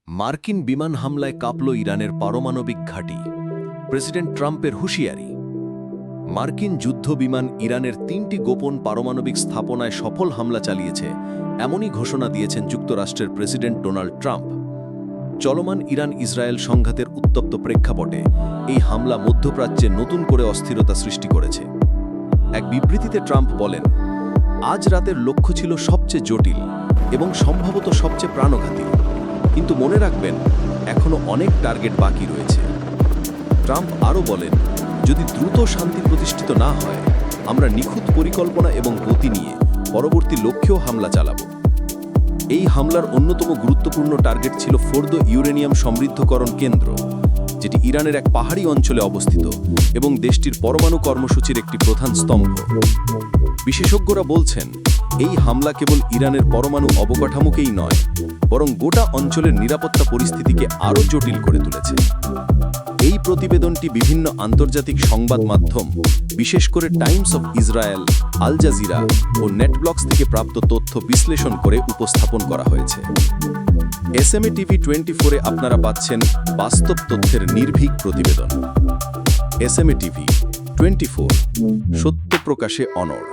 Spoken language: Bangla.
মার্কিন বিমান হামলায় কাঁপল ইরানের পারমাণবিক ঘাঁটি। প্রেসিডেন্ট ট্রাম্পের হুঁশিয়ারি। মার্কিন যুদ্ধ বিমান ইরানের ৩টি গোপন পারমাণবিক স্থাপনায় সফল হামলা চালিয়েছে, এমনই ঘোষণা দিয়েছেন যুক্তরাষ্ট্রের প্রেসিডেন্ট ডোনাল্ড ট্রাম্প। চলমান ইরান ইসরায়েল সংঘাতের উত্তপ্ত প্রেক্ষাপটে এই হামলা মধ্যপ্রাচ্যে নতুন করে অস্থিরতা সৃষ্টি করেছে। এক বিবৃতিতে ট্রাম্প বলেন, আজ রাতের লক্ষ্য ছিল সবচেয়ে জটিল এবং সম্ভবত সবচেয়ে প্রাণঘাতী, কিন্তু মনে রাখবেন এখনও অনেক টার্গেট বাকি রয়েছে। ট্রাম্প আরও বলেন, যদি দ্রুত শান্তি প্রতিষ্ঠিত না হয়, আমরা নিখুঁত পরিকল্পনা এবং গতি নিয়ে পরবর্তী লক্ষ্যেও হামলা চালাব। এই হামলার অন্যতম গুরুত্বপূর্ণ টার্গেট ছিল ফোর্দো ইউরেনিয়াম সমৃদ্ধকরণ কেন্দ্র, যেটি ইরানের এক পাহাড়ি অঞ্চলে অবস্থিত এবং দেশটির পরমাণু কর্মসূচির একটি প্রধান স্তম্ভ। বিশেষজ্ঞরা বলছেন, এই হামলা কেবল ইরানের পরমাণু অবকাঠামোকেই নয়, বরং গোটা অঞ্চলের নিরাপত্তা পরিস্থিতিকে আরও জটিল করে তুলেছে। এই প্রতিবেদনটি বিভিন্ন আন্তর্জাতিক সংবাদ মাধ্যম, বিশেষ করে Times of Israel, Al Jazeera ও নেটব্লক্স থেকে প্রাপ্ত তথ্য বিশ্লেষণ করে উপস্থাপন করা হয়েছে। এসএমএ টিভি 24-এ আপনারা পাচ্ছেন বাস্তব তথ্যের নির্ভীক প্রতিবেদন। এসএমএ টিভি 24, সত্য প্রকাশে অনড়।